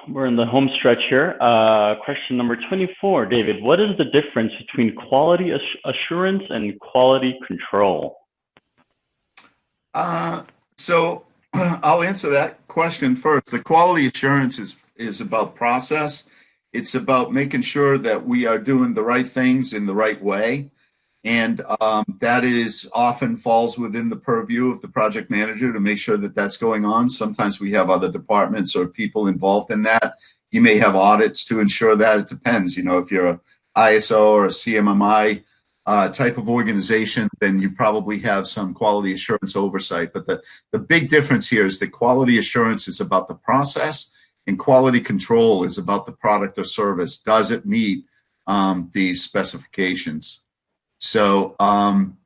we're in the home stretch here. Question number 24, David. What is the difference between quality assurance and quality control? So I'll answer that question first. The quality assurance is about process. It's about making sure that we are doing the right things in the right way. And that is often falls within the purview of the project manager to make sure that that's going on. Sometimes we have other departments or people involved in that. You may have audits to ensure that. It depends. You know, if you're a ISO or a CMMI type of organization, then you probably have some quality assurance oversight. But the big difference here is that quality assurance is about the process and quality control is about the product or service. Does it meet these specifications? So,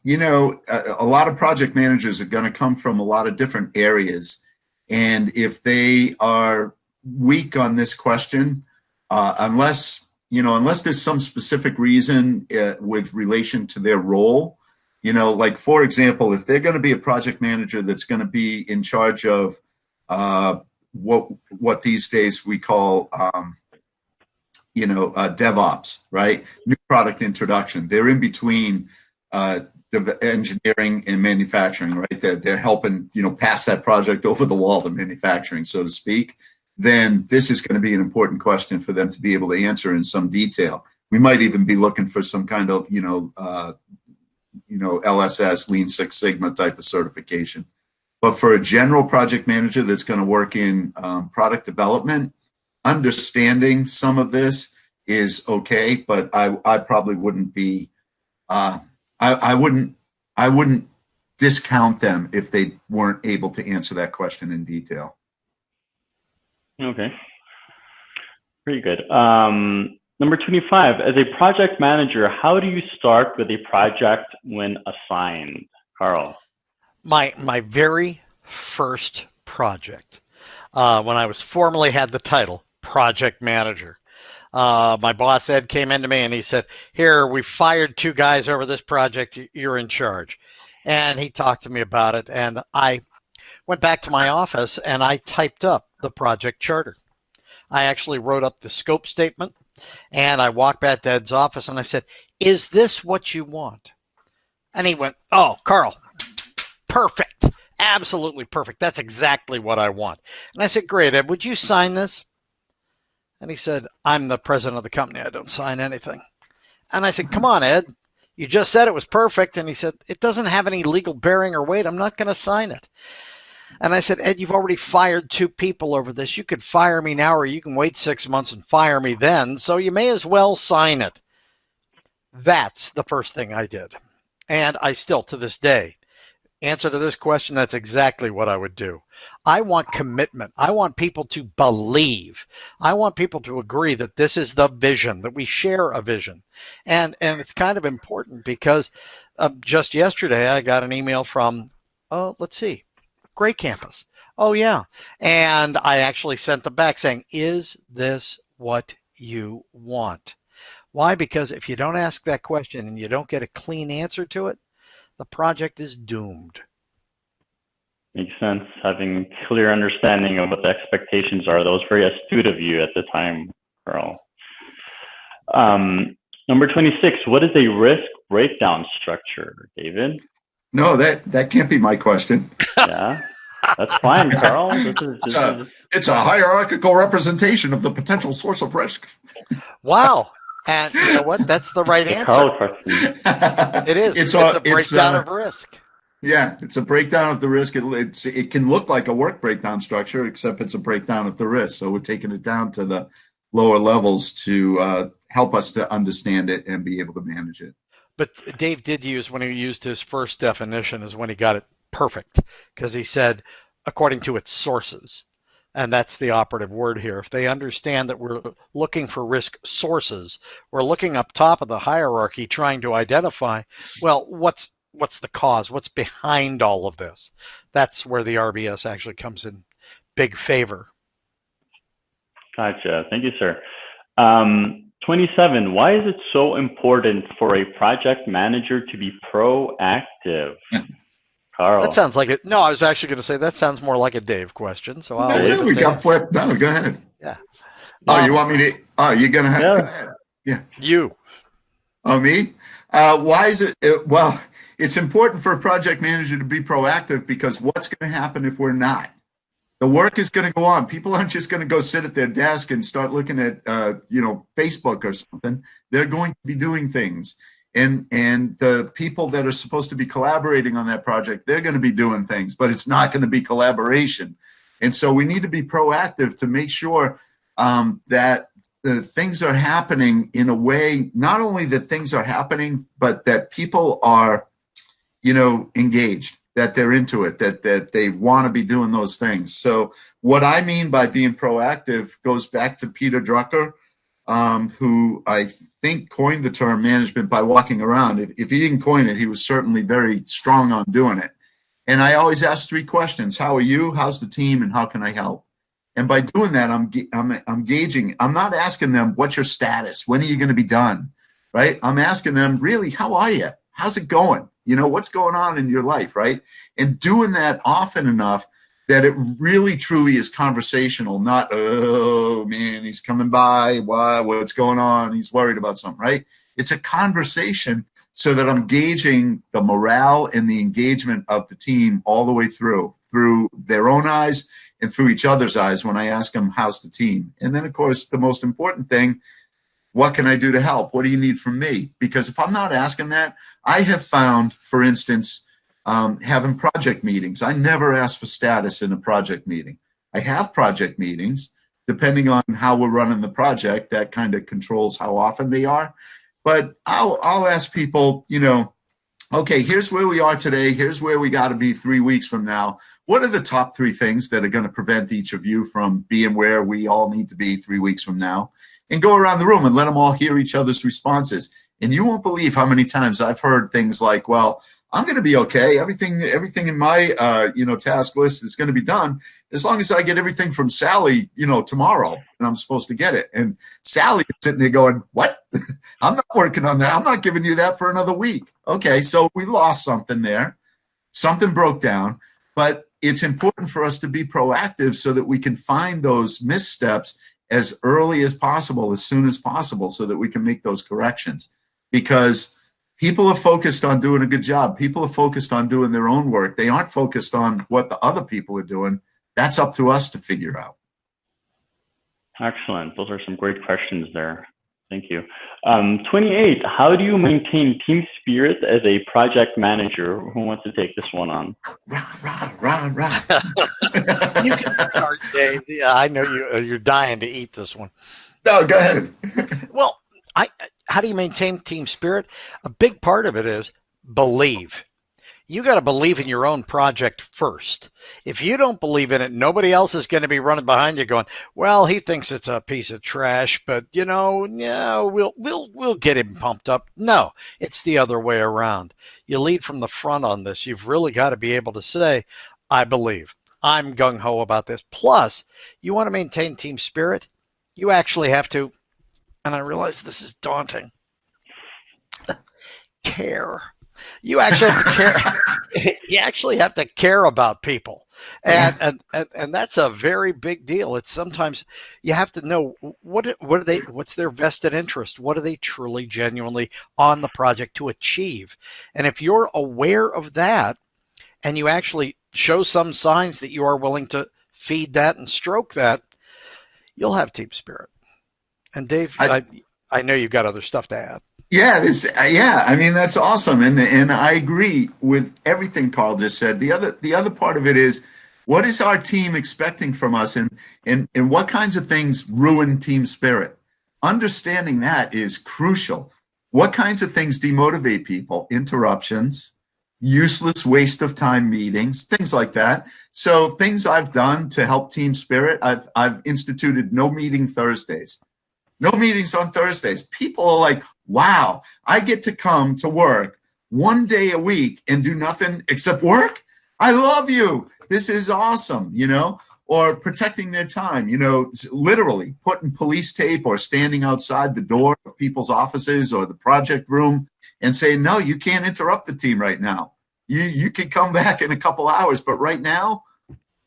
you know, a lot of project managers are going to come from a lot of different areas. And if they are weak on this question, unless there's some specific reason with relation to their role, you know, like, for example, if they're going to be a project manager that's going to be in charge of what these days we call DevOps, right? New product introduction. They're in between engineering and manufacturing, right? They're helping, you know, pass that project over the wall to manufacturing, so to speak. Then this is going to be an important question for them to be able to answer in some detail. We might even be looking for some kind of, LSS, Lean Six Sigma type of certification. But for a general project manager that's going to work in product development, understanding some of this is okay, but I probably wouldn't be, I wouldn't discount them if they weren't able to answer that question in detail. Okay, pretty good. Number 25, as a project manager, how do you start with a project when assigned? Carl. My very first project, when I was formally had the title project manager, my boss Ed came into me and he said, "Here, we fired 2 guys over this project. You're in charge." And he talked to me about it, and I went back to my office and I typed up the project charter. I actually wrote up the scope statement, and I walked back to Ed's office and I said, "Is this what you want?" And he went, "Oh, Carl, perfect. Absolutely perfect. That's exactly what I want." And I said, "Great, Ed, would you sign this?" And he said, "I'm the president of the company. I don't sign anything." And I said, "Come on, Ed. You just said it was perfect." And he said, "It doesn't have any legal bearing or weight. I'm not going to sign it." And I said, "Ed, you've already fired 2 people over this. You could fire me now, or you can wait 6 months and fire me then. So you may as well sign it." That's the first thing I did. And I still, to this day, answer to this question, that's exactly what I would do. I want commitment. I want people to believe. I want people to agree that this is the vision, that we share a vision. And it's kind of important because just yesterday I got an email from, GreyCampus. Oh, yeah. And I actually sent them back saying, "Is this what you want?" Why? Because if you don't ask that question and you don't get a clean answer to it, the project is doomed. Makes sense. Having clear understanding of what the expectations are. That was very astute of you at the time, Carl. Number 26, what is a risk breakdown structure, David? No, that can't be my question. Yeah, that's fine, Carl. It's a hierarchical representation of the potential source of risk. Wow. And you know what? That's the right answer. Carl question. It is. It's a breakdown of risk. Yeah, it's a breakdown of the risk. It can look like a work breakdown structure, except it's a breakdown of the risk. So we're taking it down to the lower levels to help us to understand it and be able to manage it. But Dave did use, when he used his first definition, is when he got it perfect, because he said, according to its sources. And that's the operative word here. If they understand that we're looking for risk sources, we're looking up top of the hierarchy trying to identify, well, what's the cause? What's behind all of this? That's where the RBS actually comes in big favor. Gotcha. Thank you, sir. 27, why is it so important for a project manager to be proactive? Carl. That sounds like it. No, I was actually going to say that sounds more like a Dave question. So we got flipped. No, go ahead. Yeah. Oh, you want me to? Oh, you're gonna have. Go Yeah. ahead. Yeah. You. Oh, me? Why is it? Well, it's important for a project manager to be proactive because what's going to happen if we're not? The work is going to go on. People aren't just going to go sit at their desk and start looking at, Facebook or something. They're going to be doing things, and the people that are supposed to be collaborating on that project, they're going to be doing things, but it's not going to be collaboration. And so we need to be proactive to make sure that the things are happening in a way, not only that things are happening, but that people are, engaged, that they're into it, that they want to be doing those things. So what I mean by being proactive goes back to Peter Drucker, who I think coined the term management by walking around. If he didn't coin it, he was certainly very strong on doing it. And I always ask 3 questions: how are you? How's the team? And how can I help? And by doing that, I'm gauging. I'm not asking them, what's your status? When are you going to be done? Right? I'm asking them, really, how are you? How's it going? What's going on in your life, right? And doing that often enough that it really, truly is conversational, not, oh, man, he's coming by. What's going on? He's worried about something, right? It's a conversation so that I'm gauging the morale and the engagement of the team all the way through their own eyes and through each other's eyes when I ask them, how's the team? And then, of course, the most important thing, what can I do to help? What do you need from me? Because if I'm not asking that, I have found, for instance, having project meetings, I never ask for status in a project meeting. I have project meetings, depending on how we're running the project, that kind of controls how often they are. But I'll ask people, okay, here's where we are today. Here's where we got to be 3 weeks from now. What are the top 3 things that are going to prevent each of you from being where we all need to be 3 weeks from now? And go around the room and let them all hear each other's responses. And you won't believe how many times I've heard things like, well, I'm going to be okay. Everything in my, task list is going to be done as long as I get everything from Sally, tomorrow, and I'm supposed to get it. And Sally is sitting there going, what? I'm not working on that. I'm not giving you that for another week. Okay, so we lost something there. Something broke down. But it's important for us to be proactive so that we can find those missteps as early as possible, as soon as possible, so that we can make those corrections. Because people are focused on doing a good job. People are focused on doing their own work. They aren't focused on what the other people are doing. That's up to us to figure out. Excellent. Those are some great questions there. Thank you. 28, how do you maintain team spirit as a project manager? Who wants to take this one on? Rah. You can start, Dave. Yeah, I know you're dying to eat this one. No, go ahead. Well, how do you maintain team spirit? A big part of it is believe. You got to believe in your own project first. If you don't believe in it, nobody else is going to be running behind you going, well, he thinks it's a piece of trash, but we'll get him pumped up. No, it's the other way around. You lead from the front on this. You've really got to be able to say, I believe. I'm gung-ho about this. Plus, you want to maintain team spirit, you actually have to, and I realize this is daunting, care. You actually have to care. You actually have to care about people, and that's a very big deal. It's sometimes you have to know what's their vested interest. What are they truly, genuinely on the project to achieve? And if you're aware of that, and you actually show some signs that you are willing to feed that and stroke that, you'll have team spirit. And Dave, I know you've got other stuff to add. Yeah, I mean, that's awesome, and I agree with everything Carl just said. The other part of it is, what is our team expecting from us, and what kinds of things ruin team spirit? Understanding that is crucial. What kinds of things demotivate people? Interruptions, useless waste of time meetings, things like that. So things I've done to help team spirit, I've instituted no meeting Thursdays. No meetings on Thursdays. People are like, wow, I get to come to work 1 day a week and do nothing except work? I love you. This is awesome, or protecting their time, literally putting police tape or standing outside the door of people's offices or the project room and saying, no, you can't interrupt the team right now. You can come back in a couple hours, but right now,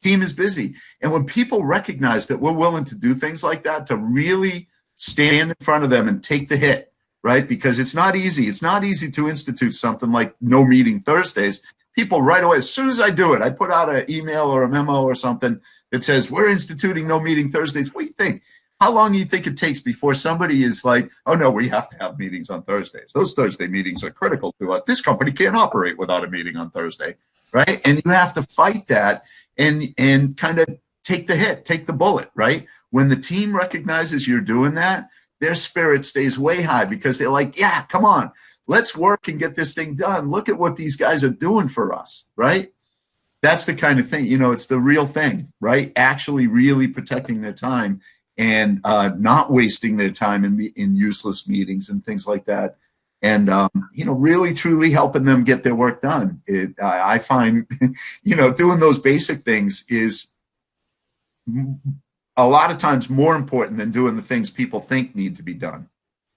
Team is busy. And when people recognize that we're willing to do things like that, to really stand in front of them and take the hit, right? Because it's not easy. It's not easy to institute something like no meeting Thursdays. People right away, as soon as I do it, I put out an email or a memo or something that says, we're instituting no meeting Thursdays. What do you think? How long do you think it takes before somebody is like, oh, no, we have to have meetings on Thursdays. Those Thursday meetings are critical to us. This company can't operate without a meeting on Thursday, right? And you have to fight that and kind of take the hit, take the bullet, right? When the team recognizes you're doing that, their spirit stays way high because they're like, yeah, come on, let's work and get this thing done. Look at what these guys are doing for us, right? That's the kind of thing, it's the real thing, right? Actually really protecting their time and not wasting their time in useless meetings and things like that. And, really truly helping them get their work done. I find, doing those basic things is a lot of times more important than doing the things people think need to be done.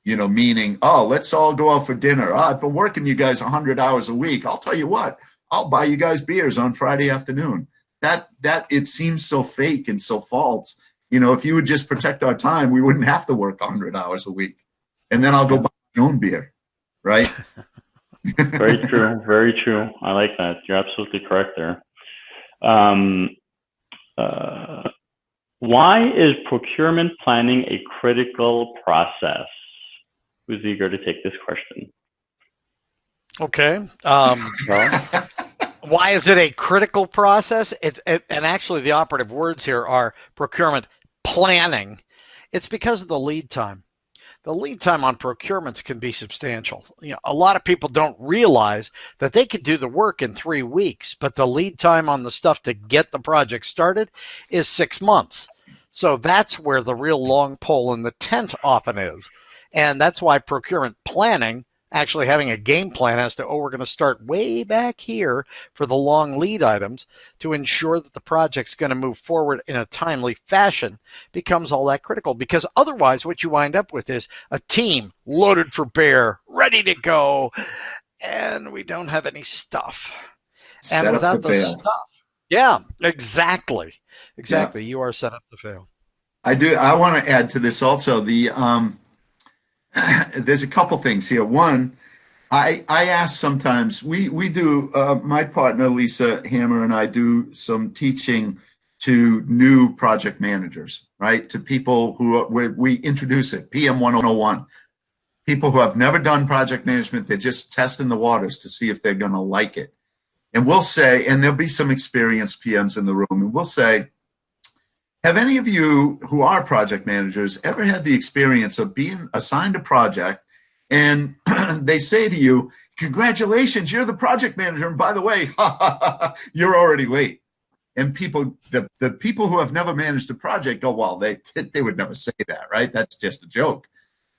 Meaning, oh, let's all go out for dinner. Oh, I've been working you guys 100 hours a week. I'll tell you what, I'll buy you guys beers on Friday afternoon. That it seems so fake and so false. If you would just protect our time, we wouldn't have to work 100 hours a week. And then I'll go buy my own beer, right? Very true. Very true. I like that. You're absolutely correct there. Why is procurement planning a critical process? Who's eager to take this question? Okay. Why is it a critical process? And actually the operative words here are procurement planning. It's because of the lead time. The lead time on procurements can be substantial. A lot of people don't realize that they could do the work in 3 weeks, but the lead time on the stuff to get the project started is 6 months. So that's where the real long pole in the tent often is. And that's why procurement planning, actually having a game plan as to, we're going to start way back here for the long lead items to ensure that the project's going to move forward in a timely fashion, becomes all that critical. Because otherwise what you wind up with is a team loaded for bear, ready to go, and we don't have any stuff. And without the stuff. Yeah, exactly. Yeah. You are set up to fail. I want to add to this also. There's a couple things here. One, I ask sometimes, we do, my partner Lisa Hammer and I do some teaching to new project managers, right? To people who we introduce it, PM 101. People who have never done project management, they're just testing the waters to see if they're going to like it. And we'll say, and there'll be some experienced PMs in the room, and we'll say, have any of you who are project managers ever had the experience of being assigned a project and they say to you, congratulations, you're the project manager, and by the way, you're already late. And people, the people who have never managed a project go, well, they would never say that, right? That's just a joke.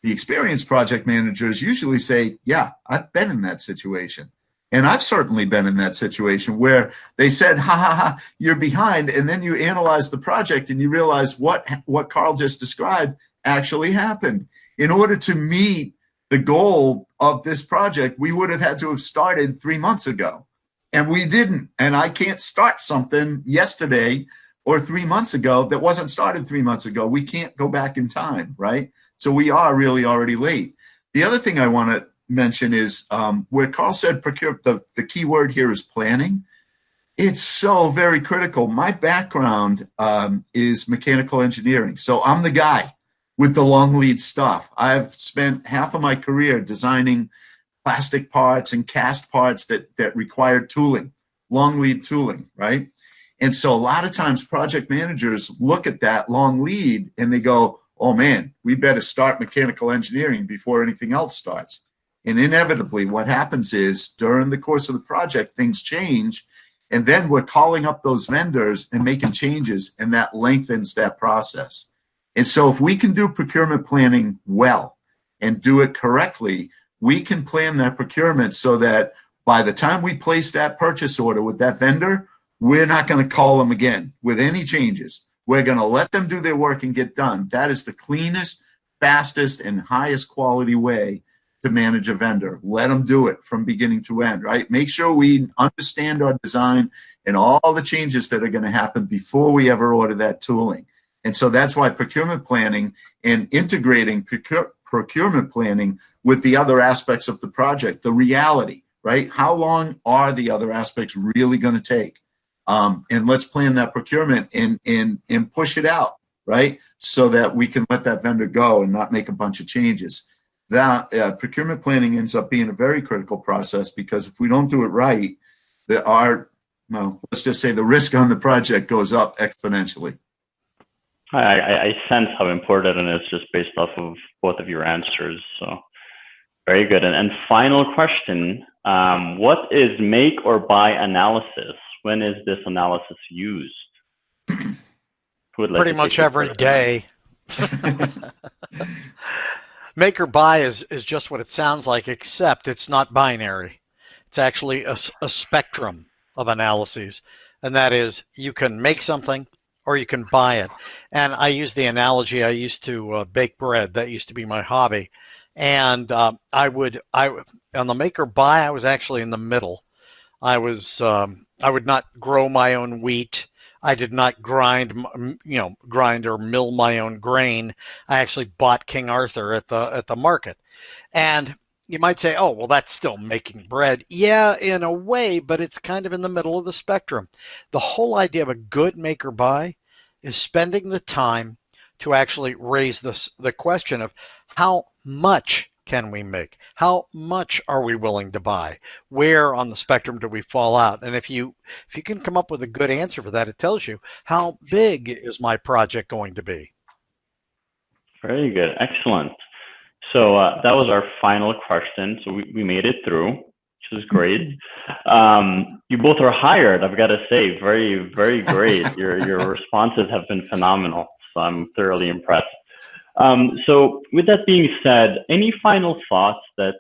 The experienced project managers usually say, yeah, I've been in that situation. And I've certainly been in that situation where they said, you're behind. And then you analyze the project and you realize what Carl just described actually happened. In order to meet the goal of this project, we would have had to have started 3 months ago. And we didn't. And I can't start something yesterday or 3 months ago that wasn't started 3 months ago. We can't go back in time, right? So we are really already late. The other thing I want to mention is where Carl said the key word here is planning. It's so very critical. My background is mechanical engineering. So I'm the guy with the long lead stuff. I've spent half of my career designing plastic parts and cast parts that require tooling, long lead tooling, right? And so a lot of times project managers look at that long lead and they go, oh man, we better start mechanical engineering before anything else starts. And inevitably, what happens is during the course of the project, things change, and then we're calling up those vendors and making changes, and that lengthens that process. And so if we can do procurement planning well and do it correctly, we can plan that procurement so that by the time we place that purchase order with that vendor, we're not going to call them again with any changes. We're going to let them do their work and get done. That is the cleanest, fastest, and highest quality way to manage a vendor. Let them do it from beginning to end, right? Make sure we understand our design and all the changes that are going to happen before we ever order that tooling. And so that's why procurement planning and integrating procurement planning with the other aspects of the project, the reality, right? How long are the other aspects really going to take? And let's plan that procurement and push it out, right? So that we can let that vendor go and not make a bunch of changes. That procurement planning ends up being a very critical process, because if we don't do it right, let's just say the risk on the project goes up exponentially. I sense how important it is just based off of both of your answers. So very good. And final question, what is make or buy analysis? When is this analysis used? Pretty much every day. Make or buy is just what it sounds like, except it's not binary. It's actually a spectrum of analyses. And that is, you can make something or you can buy it. And I use the analogy, I used to bake bread. That used to be my hobby. And on the make or buy, I was actually in the middle. I would not grow my own wheat. I did not grind or mill my own grain. I actually bought King Arthur at the market. And you might say, oh, well, that's still making bread. Yeah, in a way, but it's kind of in the middle of the spectrum. The whole idea of a good make or buy is spending the time to actually raise the question of how much can we make? How much are we willing to buy? Where on the spectrum do we fall out? And if you can come up with a good answer for that, it tells you how big is my project going to be. Very good. Excellent. So that was our final question. So we made it through, which is great. You both are hired, I've got to say. Very, very great. Your responses have been phenomenal. So I'm thoroughly impressed. So with that being said, any final thoughts that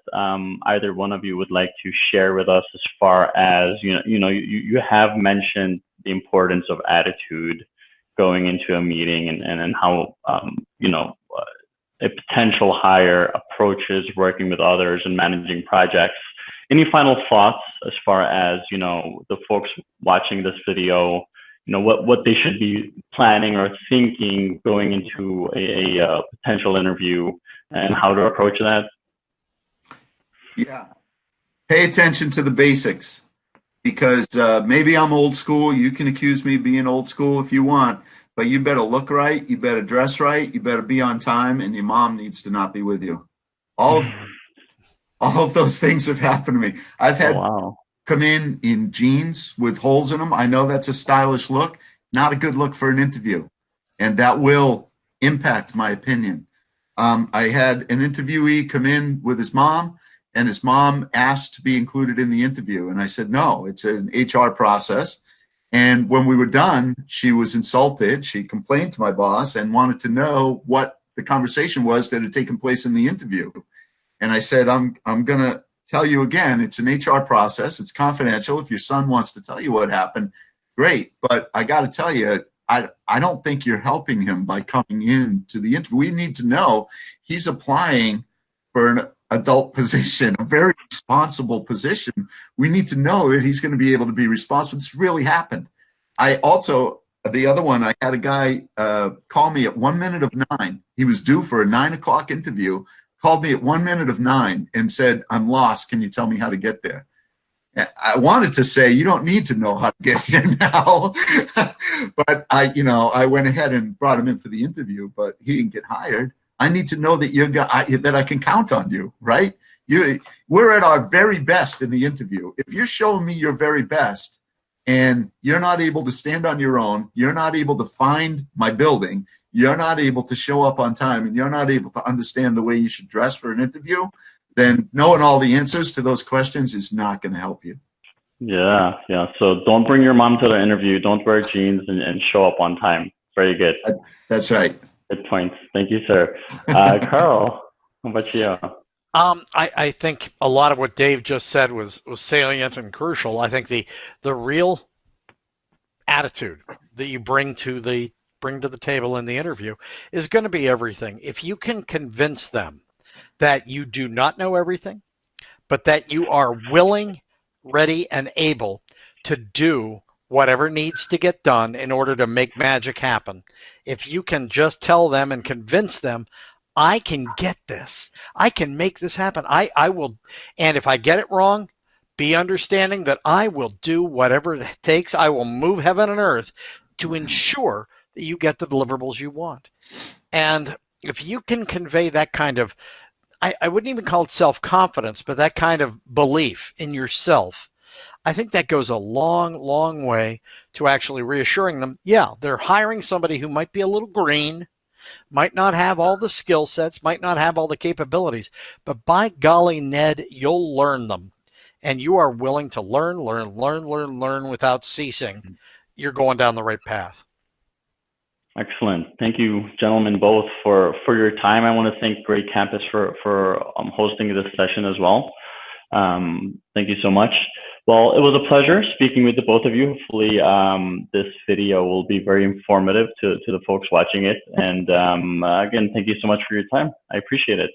either one of you would like to share with us, as far as, you have mentioned the importance of attitude going into a meeting, and how, a potential hire approaches working with others and managing projects. Any final thoughts as far as, the folks watching this video, what they should be planning or thinking going into a potential interview, and how to approach that? Yeah. Pay attention to the basics, because maybe I'm old school. You can accuse me of being old school if you want, but you better look right, you better dress right, you better be on time, and your mom needs to not be with you. All of those things have happened to me. I've had come in jeans with holes in them. I know that's a stylish look, not a good look for an interview, and that will impact my opinion. I had an interviewee come in with his mom, and his mom asked to be included in the interview, and I said, no, it's an HR process. And when we were done, she was insulted. She complained to my boss and wanted to know what the conversation was that had taken place in the interview. And I said, I'm going to tell you again, it's an HR process. It's confidential. If your son wants to tell you what happened, great. But I got to tell you, I don't think you're helping him by coming in to the interview. We need to know he's applying for an adult position, a very responsible position. We need to know that he's going to be able to be responsible. It's really happened. The other one, I had a guy call me at 1 minute of 9. He was due for a 9 o'clock interview, called me at 1 minute of 9 and said, I'm lost. Can you tell me how to get there? I wanted to say, you don't need to know how to get here now. But I went ahead and brought him in for the interview, but he didn't get hired. I need to know that that I can count on you, right? We're at our very best in the interview. If you're showing me your very best and you're not able to stand on your own, you're not able to find my building, you're not able to show up on time, and you're not able to understand the way you should dress for an interview, then knowing all the answers to those questions is not going to help you. Yeah. So don't bring your mom to the interview. Don't wear jeans and show up on time. Very good. That's right. Good points. Thank you, sir. Carl, how about you? I think a lot of what Dave just said was salient and crucial. I think the real attitude that you bring to the table in the interview is going to be everything. If you can convince them that you do not know everything, but that you are willing, ready, and able to do whatever needs to get done in order to make magic happen. If you can just tell them and convince them, I can get this, I can make this happen, I will, and if I get it wrong, be understanding that I will do whatever it takes. I will move heaven and earth to ensure that you get the deliverables you want. And if you can convey that kind of, I wouldn't even call it self-confidence, but that kind of belief in yourself, I think that goes a long, long way to actually reassuring them, yeah, they're hiring somebody who might be a little green, might not have all the skill sets, might not have all the capabilities, but by golly, Ned, you'll learn them. And you are willing to learn without ceasing. You're going down the right path. Excellent. Thank you, gentlemen, both for your time. I want to thank GreyCampus for hosting this session as well. Thank you so much. Well, it was a pleasure speaking with the both of you. Hopefully, this video will be very informative to the folks watching it. And again, thank you so much for your time. I appreciate it.